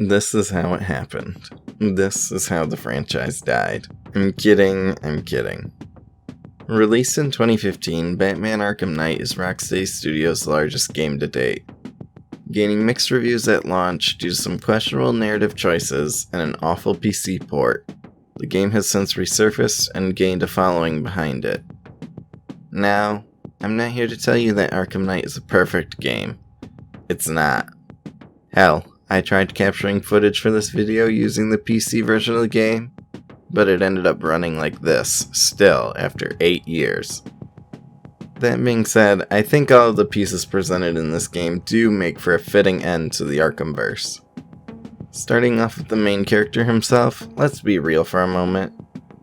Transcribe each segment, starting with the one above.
This is how it happened. This is how the franchise died. I'm kidding. Released in 2015, Batman Arkham Knight is Rocksteady Studios' largest game to date. Gaining mixed reviews at launch due to some questionable narrative choices and an awful PC port, the game has since resurfaced and gained a following behind it. Now, I'm not here to tell you that Arkham Knight is a perfect game. It's not. Hell, I tried capturing footage for this video using the PC version of the game, but it ended up running like this, still, after 8 years. That being said, I think all of the pieces presented in this game do make for a fitting end to the Arkhamverse. Starting off with the main character himself, let's be real for a moment.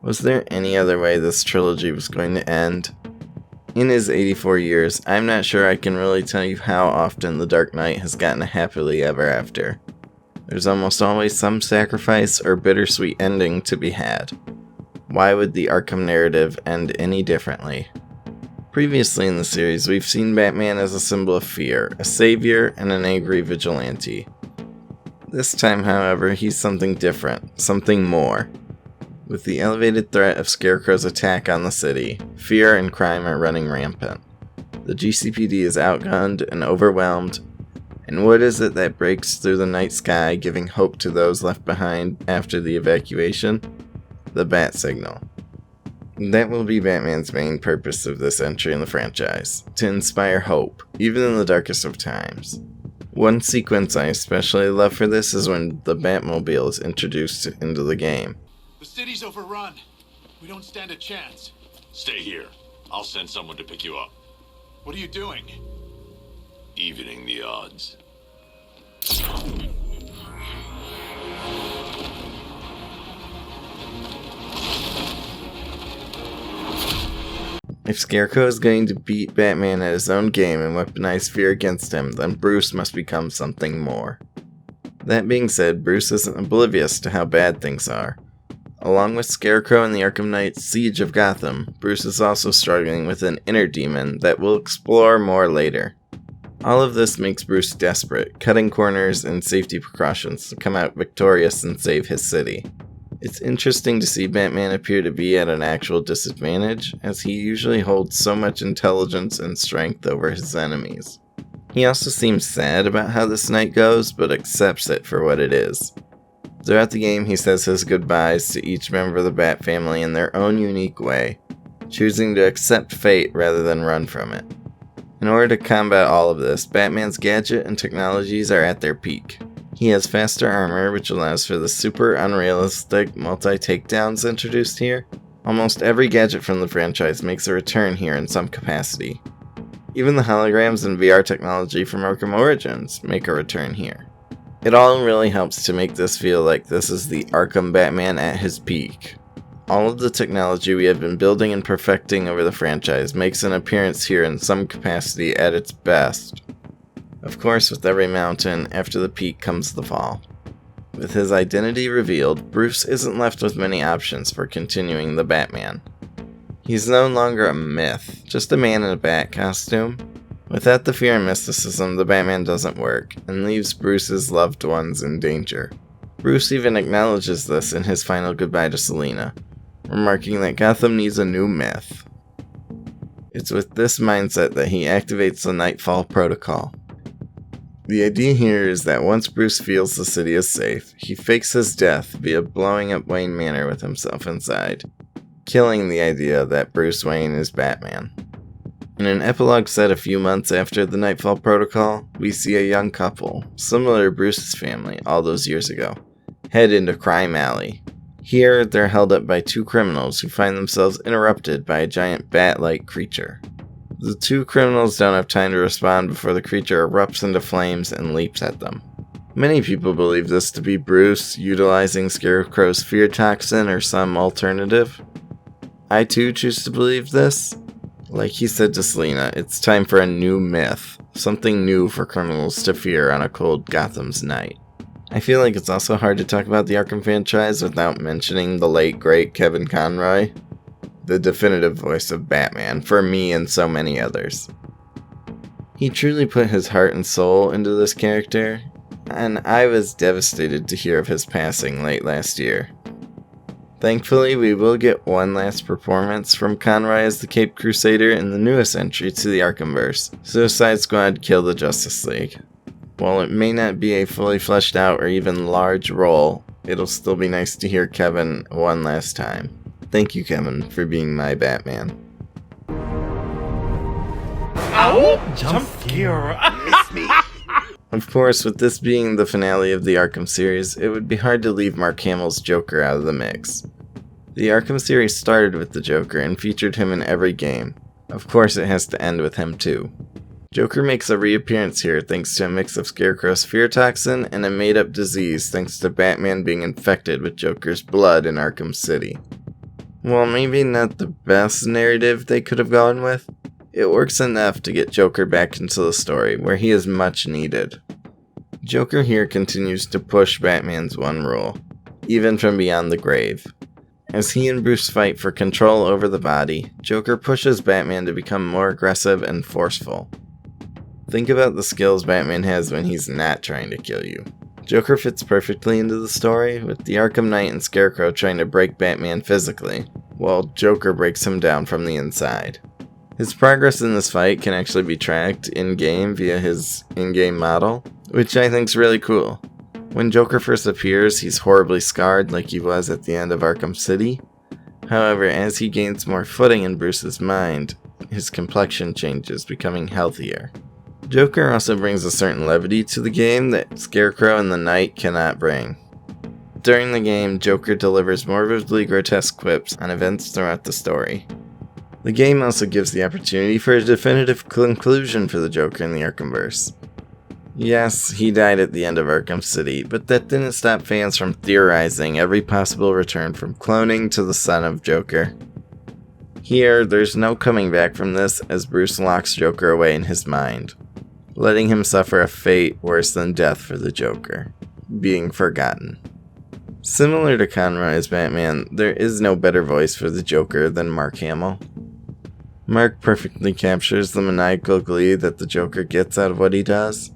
Was there any other way this trilogy was going to end? In his 84 years, I'm not sure I can really tell you how often the Dark Knight has gotten a happily ever after. There's almost always some sacrifice or bittersweet ending to be had. Why would the Arkham narrative end any differently? Previously in the series, we've seen Batman as a symbol of fear, a savior, and an angry vigilante. This time, however, he's something different, something more. With the elevated threat of Scarecrow's attack on the city, fear and crime are running rampant. The GCPD is outgunned and overwhelmed, and what is it that breaks through the night sky, giving hope to those left behind after the evacuation? The Bat Signal. That will be Batman's main purpose of this entry in the franchise, to inspire hope, even in the darkest of times. One sequence I especially love for this is when the Batmobile is introduced into the game. The city's overrun. We don't stand a chance. Stay here. I'll send someone to pick you up. What are you doing? Evening the odds. If Scarecrow is going to beat Batman at his own game and weaponize fear against him, then Bruce must become something more. That being said, Bruce isn't oblivious to how bad things are. Along with Scarecrow and the Arkham Knight's siege of Gotham, Bruce is also struggling with an inner demon that we'll explore more later. All of this makes Bruce desperate, cutting corners and safety precautions to come out victorious and save his city. It's interesting to see Batman appear to be at an actual disadvantage, as he usually holds so much intelligence and strength over his enemies. He also seems sad about how this night goes, but accepts it for what it is. Throughout the game, he says his goodbyes to each member of the Bat family in their own unique way, choosing to accept fate rather than run from it. In order to combat all of this, Batman's gadget and technologies are at their peak. He has faster armor, which allows for the super unrealistic multi-takedowns introduced here. Almost every gadget from the franchise makes a return here in some capacity. Even the holograms and VR technology from Arkham Origins make a return here. It all really helps to make this feel like this is the Arkham Batman at his peak. All of the technology we have been building and perfecting over the franchise makes an appearance here in some capacity at its best. Of course, with every mountain, after the peak comes the fall. With his identity revealed, Bruce isn't left with many options for continuing the Batman. He's no longer a myth, just a man in a bat costume. Without the fear and mysticism, the Batman doesn't work, and leaves Bruce's loved ones in danger. Bruce even acknowledges this in his final goodbye to Selina, remarking that Gotham needs a new myth. It's with this mindset that he activates the Nightfall Protocol. The idea here is that once Bruce feels the city is safe, he fakes his death via blowing up Wayne Manor with himself inside, killing the idea that Bruce Wayne is Batman. In an epilogue set a few months after the Nightfall Protocol, we see a young couple, similar to Bruce's family all those years ago, head into Crime Alley. Here, they're held up by two criminals who find themselves interrupted by a giant bat-like creature. The two criminals don't have time to respond before the creature erupts into flames and leaps at them. Many people believe this to be Bruce utilizing Scarecrow's fear toxin or some alternative. I too choose to believe this. Like he said to Selina, it's time for a new myth, something new for criminals to fear on a cold Gotham's night. I feel like it's also hard to talk about the Arkham franchise without mentioning the late great Kevin Conroy, the definitive voice of Batman for me and so many others. He truly put his heart and soul into this character, and I was devastated to hear of his passing late last year. Thankfully, we will get one last performance from Conroy as the Caped Crusader in the newest entry to the Arkhamverse, Suicide Squad Kill the Justice League. While it may not be a fully fleshed out or even large role, it'll still be nice to hear Kevin one last time. Thank you, Kevin, for being my Batman. Ow! Jump scare! Miss me. Of course, with this being the finale of the Arkham series, it would be hard to leave Mark Hamill's Joker out of the mix. The Arkham series started with the Joker and featured him in every game. Of course, it has to end with him too. Joker makes a reappearance here thanks to a mix of Scarecrow's fear toxin and a made-up disease thanks to Batman being infected with Joker's blood in Arkham City. While maybe not the best narrative they could have gone with, it works enough to get Joker back into the story, where he is much needed. Joker here continues to push Batman's one rule, even from beyond the grave. As he and Bruce fight for control over the body, Joker pushes Batman to become more aggressive and forceful. Think about the skills Batman has when he's not trying to kill you. Joker fits perfectly into the story, with the Arkham Knight and Scarecrow trying to break Batman physically, while Joker breaks him down from the inside. His progress in this fight can actually be tracked in-game via his in-game model, which I think is really cool. When Joker first appears, he's horribly scarred like he was at the end of Arkham City. However, as he gains more footing in Bruce's mind, his complexion changes, becoming healthier. Joker also brings a certain levity to the game that Scarecrow and the Knight cannot bring. During the game, Joker delivers morbidly grotesque quips on events throughout the story. The game also gives the opportunity for a definitive conclusion for the Joker in the Arkhamverse. Yes, he died at the end of Arkham City, but that didn't stop fans from theorizing every possible return from cloning to the son of Joker. Here, there's no coming back from this as Bruce locks Joker away in his mind, letting him suffer a fate worse than death for the Joker, being forgotten. Similar to Conroy as Batman, there is no better voice for the Joker than Mark Hamill. Mark perfectly captures the maniacal glee that the Joker gets out of what he does.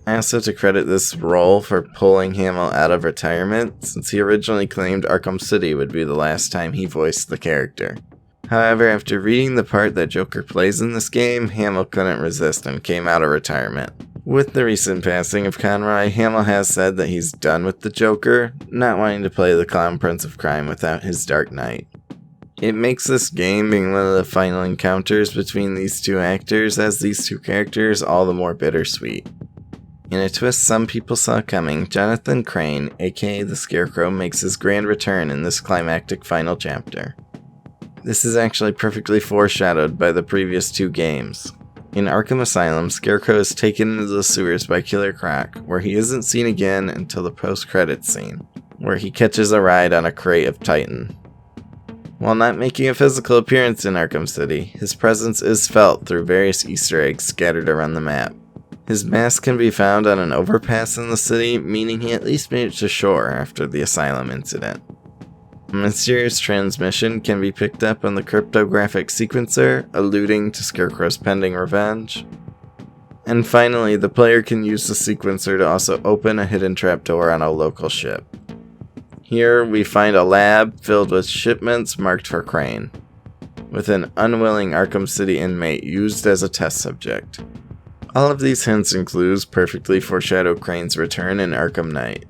I also have to credit this role for pulling Hamill out of retirement, since he originally claimed Arkham City would be the last time he voiced the character. However, after reading the part that Joker plays in this game, Hamill couldn't resist and came out of retirement. With the recent passing of Conroy, Hamill has said that he's done with the Joker, not wanting to play the Clown Prince of Crime without his Dark Knight. It makes this game being one of the final encounters between these two actors as these two characters all the more bittersweet. In a twist some people saw coming, Jonathan Crane, aka the Scarecrow, makes his grand return in this climactic final chapter. This is actually perfectly foreshadowed by the previous two games. In Arkham Asylum, Scarecrow is taken into the sewers by Killer Croc, where he isn't seen again until the post-credits scene, where he catches a ride on a crate of Titan. While not making a physical appearance in Arkham City, his presence is felt through various Easter eggs scattered around the map. His mask can be found on an overpass in the city, meaning he at least made it to shore after the Asylum incident. A mysterious transmission can be picked up on the cryptographic sequencer, alluding to Scarecrow's pending revenge. And finally, the player can use the sequencer to also open a hidden trapdoor on a local ship. Here, we find a lab filled with shipments marked for Crane, with an unwilling Arkham City inmate used as a test subject. All of these hints and clues perfectly foreshadow Crane's return in Arkham Knight.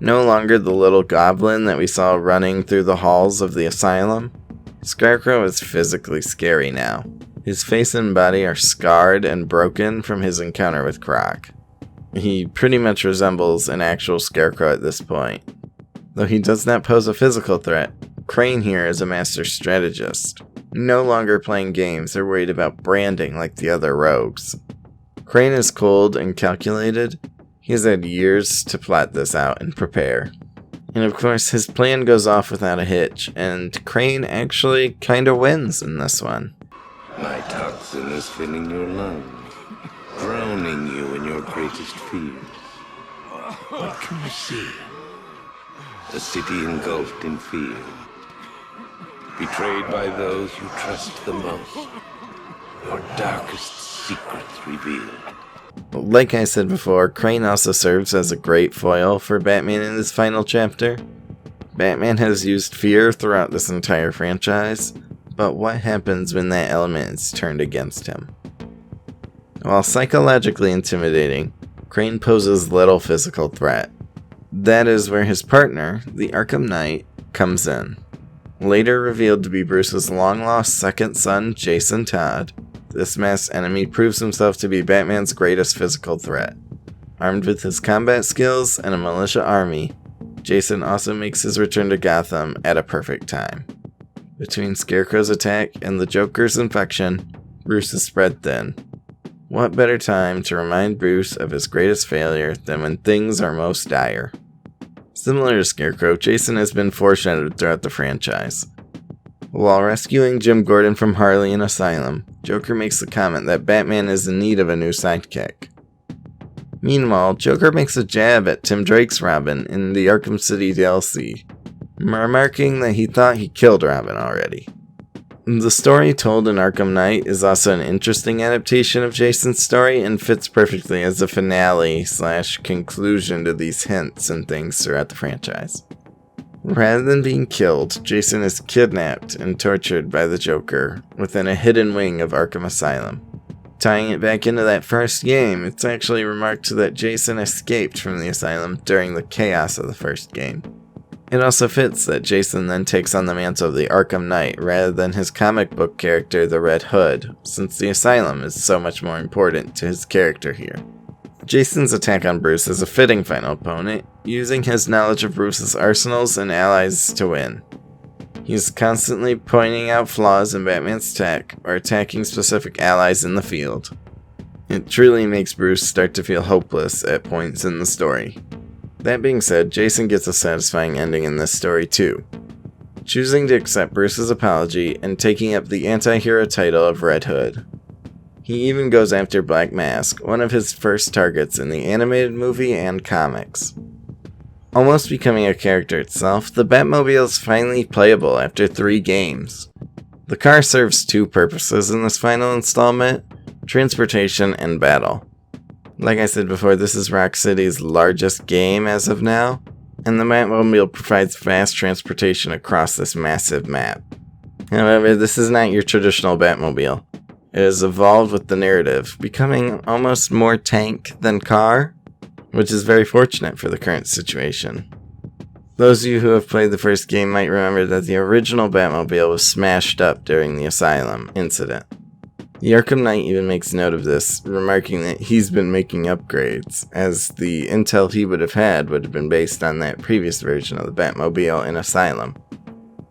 No longer the little goblin that we saw running through the halls of the asylum, Scarecrow is physically scary now. His face and body are scarred and broken from his encounter with Croc. He pretty much resembles an actual Scarecrow at this point. Though he does not pose a physical threat, Crane here is a master strategist, no longer playing games or worried about branding like the other rogues. Crane is cold and calculated. He has had years to plot this out and prepare. And of course, his plan goes off without a hitch, and Crane actually kinda wins in this one. My toxin is filling your lungs, drowning you in your greatest fears. What can you see? A city engulfed in fear, betrayed by those you trust the most, your darkest secrets revealed. Like I said before, Crane also serves as a great foil for Batman in his final chapter. Batman has used fear throughout this entire franchise, but what happens when that element is turned against him? While psychologically intimidating, Crane poses little physical threat. That is where his partner, the Arkham Knight, comes in. Later revealed to be Bruce's long-lost second son, Jason Todd, this masked enemy proves himself to be Batman's greatest physical threat. Armed with his combat skills and a militia army, Jason also makes his return to Gotham at a perfect time. Between Scarecrow's attack and the Joker's infection, Bruce is spread thin. What better time to remind Bruce of his greatest failure than when things are most dire? Similar to Scarecrow, Jason has been foreshadowed throughout the franchise. While rescuing Jim Gordon from Harley in Asylum, Joker makes the comment that Batman is in need of a new sidekick. Meanwhile, Joker makes a jab at Tim Drake's Robin in the Arkham City DLC, remarking that he thought he killed Robin already. The story told in Arkham Knight is also an interesting adaptation of Jason's story and fits perfectly as a finale/conclusion to these hints and things throughout the franchise. Rather than being killed, Jason is kidnapped and tortured by the Joker within a hidden wing of Arkham Asylum. Tying it back into that first game, it's actually remarked that Jason escaped from the asylum during the chaos of the first game. It also fits that Jason then takes on the mantle of the Arkham Knight rather than his comic book character, the Red Hood, since the asylum is so much more important to his character here. Jason's attack on Bruce is a fitting final opponent, using his knowledge of Bruce's arsenals and allies to win. He's constantly pointing out flaws in Batman's tech or attacking specific allies in the field. It truly makes Bruce start to feel hopeless at points in the story. That being said, Jason gets a satisfying ending in this story too, choosing to accept Bruce's apology and taking up the anti-hero title of Red Hood. He even goes after Black Mask, one of his first targets in the animated movie and comics. Almost becoming a character itself, the Batmobile is finally playable after 3 games. The car serves 2 purposes in this final installment: transportation and battle. Like I said before, this is Rocksteady's largest game as of now, and the Batmobile provides fast transportation across this massive map. However, this is not your traditional Batmobile. It has evolved with the narrative, becoming almost more tank than car, which is very fortunate for the current situation. Those of you who have played the first game might remember that the original Batmobile was smashed up during the Asylum incident. The Arkham Knight even makes note of this, remarking that he's been making upgrades, as the intel he would have had would have been based on that previous version of the Batmobile in Asylum.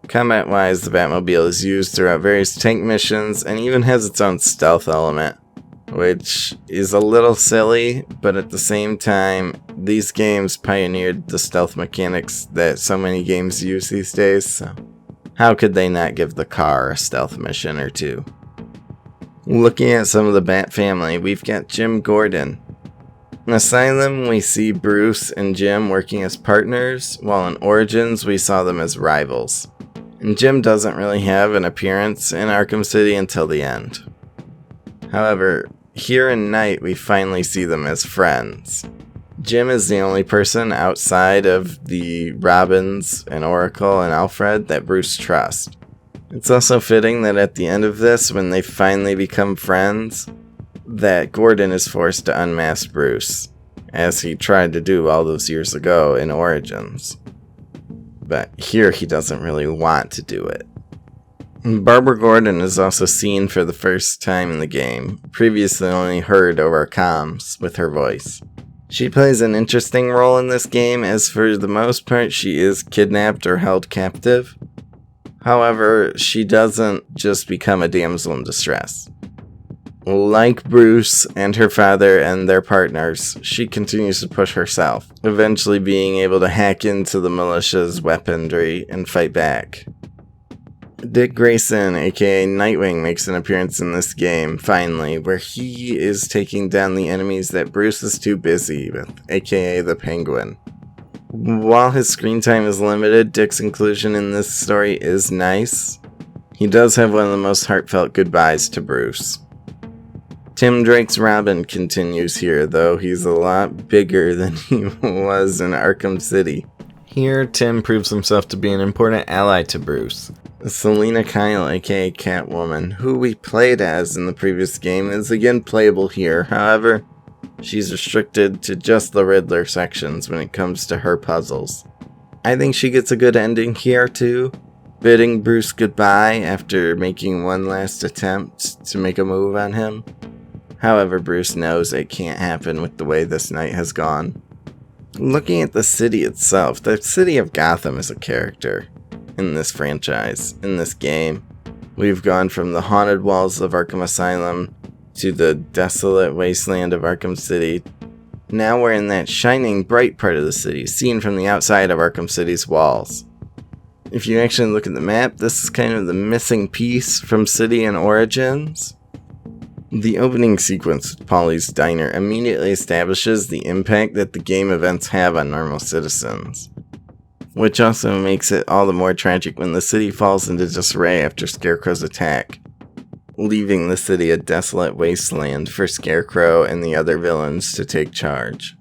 Combat-wise, the Batmobile is used throughout various tank missions and even has its own stealth element, which is a little silly, but at the same time, these games pioneered the stealth mechanics that so many games use these days, so how could they not give the car a stealth mission or two? Looking at some of the Bat family, we've got Jim Gordon. In Asylum, we see Bruce and Jim working as partners, while in Origins, we saw them as rivals. And Jim doesn't really have an appearance in Arkham City until the end. However, here in Night, we finally see them as friends. Jim is the only person outside of the Robins and Oracle and Alfred that Bruce trusts. It's also fitting that at the end of this, when they finally become friends, that Gordon is forced to unmask Bruce, as he tried to do all those years ago in Origins. But here he doesn't really want to do it. Barbara Gordon is also seen for the first time in the game, previously only heard over comms with her voice. She plays an interesting role in this game, as for the most part she is kidnapped or held captive. However, she doesn't just become a damsel in distress. Like Bruce and her father and their partners, she continues to push herself, eventually being able to hack into the militia's weaponry and fight back. Dick Grayson, aka Nightwing, makes an appearance in this game, finally, where he is taking down the enemies that Bruce is too busy with, aka the Penguin. While his screen time is limited, Dick's inclusion in this story is nice. He does have one of the most heartfelt goodbyes to Bruce. Tim Drake's Robin continues here, though he's a lot bigger than he was in Arkham City. Here, Tim proves himself to be an important ally to Bruce. Selina Kyle, aka Catwoman, who we played as in the previous game, is again playable here. However, she's restricted to just the Riddler sections when it comes to her puzzles. I think she gets a good ending here too, bidding Bruce goodbye after making one last attempt to make a move on him. However, Bruce knows it can't happen with the way this night has gone. Looking at the city itself, the city of Gotham is a character in this franchise, in this game. We've gone from the haunted walls of Arkham Asylum to the desolate wasteland of Arkham City. Now we're in that shining, bright part of the city, seen from the outside of Arkham City's walls. If you actually look at the map, this is kind of the missing piece from City and Origins. The opening sequence with Paulie's Diner immediately establishes the impact that the game events have on normal citizens, which also makes it all the more tragic when the city falls into disarray after Scarecrow's attack, leaving the city a desolate wasteland for Scarecrow and the other villains to take charge.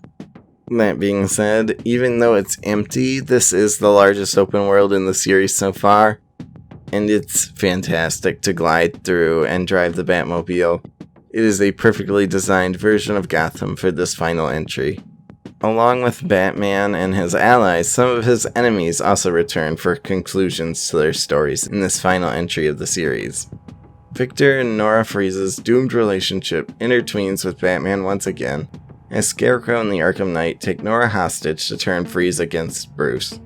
That being said, even though it's empty, this is the largest open world in the series so far, and it's fantastic to glide through and drive the Batmobile. It is a perfectly designed version of Gotham for this final entry. Along with Batman and his allies, some of his enemies also return for conclusions to their stories in this final entry of the series. Victor and Nora Freeze's doomed relationship intertwines with Batman once again, as Scarecrow and the Arkham Knight take Nora hostage to turn Freeze against Bruce.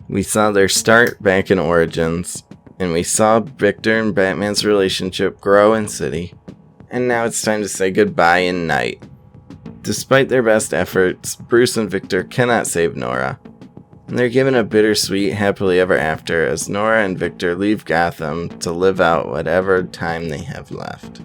We saw their start back in Origins, and we saw Victor and Batman's relationship grow in City, and now it's time to say goodbye in Night. Despite their best efforts, Bruce and Victor cannot save Nora, and they're given a bittersweet happily ever after as Nora and Victor leave Gotham to live out whatever time they have left.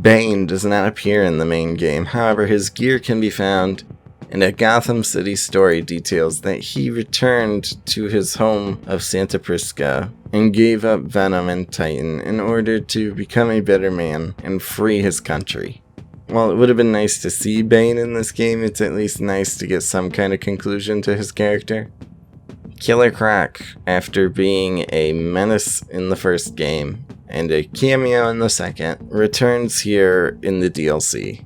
Bane does not appear in the main game, however his gear can be found, and a Gotham City story details that he returned to his home of Santa Prisca and gave up Venom and Titan in order to become a better man and free his country. While it would have been nice to see Bane in this game, it's at least nice to get some kind of conclusion to his character. Killer Croc, after being a menace in the first game and a cameo in the second, returns here in the DLC.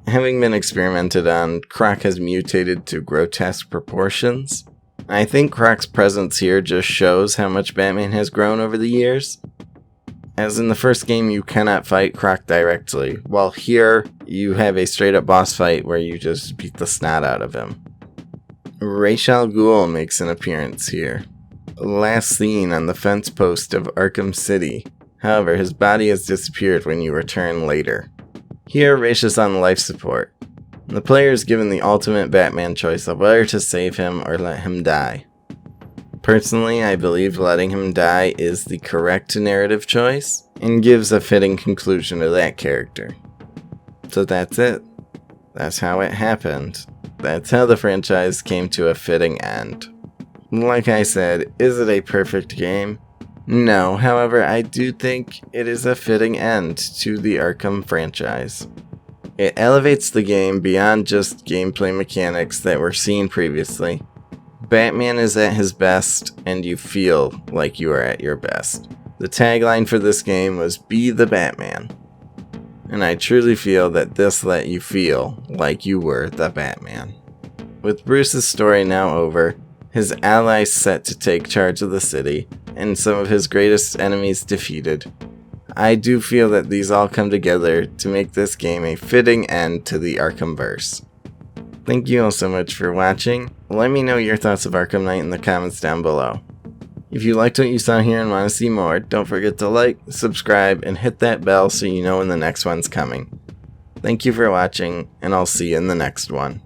Having been experimented on, Croc has mutated to grotesque proportions. I think Croc's presence here just shows how much Batman has grown over the years. As in the first game, you cannot fight Croc directly, while here, you have a straight-up boss fight where you just beat the snot out of him. Ra's al Ghul makes an appearance here, last seen on the fence post of Arkham City. However, his body has disappeared when you return later. Here, Ra's is on life support. The player is given the ultimate Batman choice of whether to save him or let him die. Personally, I believe letting him die is the correct narrative choice, and gives a fitting conclusion to that character. So that's it. That's how it happened. That's how the franchise came to a fitting end. Like I said, is it a perfect game? No, however, I do think it is a fitting end to the Arkham franchise. It elevates the game beyond just gameplay mechanics that were seen previously. Batman is at his best, and you feel like you are at your best. The tagline for this game was "Be the Batman." And I truly feel that this let you feel like you were the Batman. With Bruce's story now over, his allies set to take charge of the city, and some of his greatest enemies defeated, I do feel that these all come together to make this game a fitting end to the Arkhamverse. Thank you all so much for watching. Let me know your thoughts of Arkham Knight in the comments down below. If you liked what you saw here and want to see more, don't forget to like, subscribe, and hit that bell so you know when the next one's coming. Thank you for watching, and I'll see you in the next one.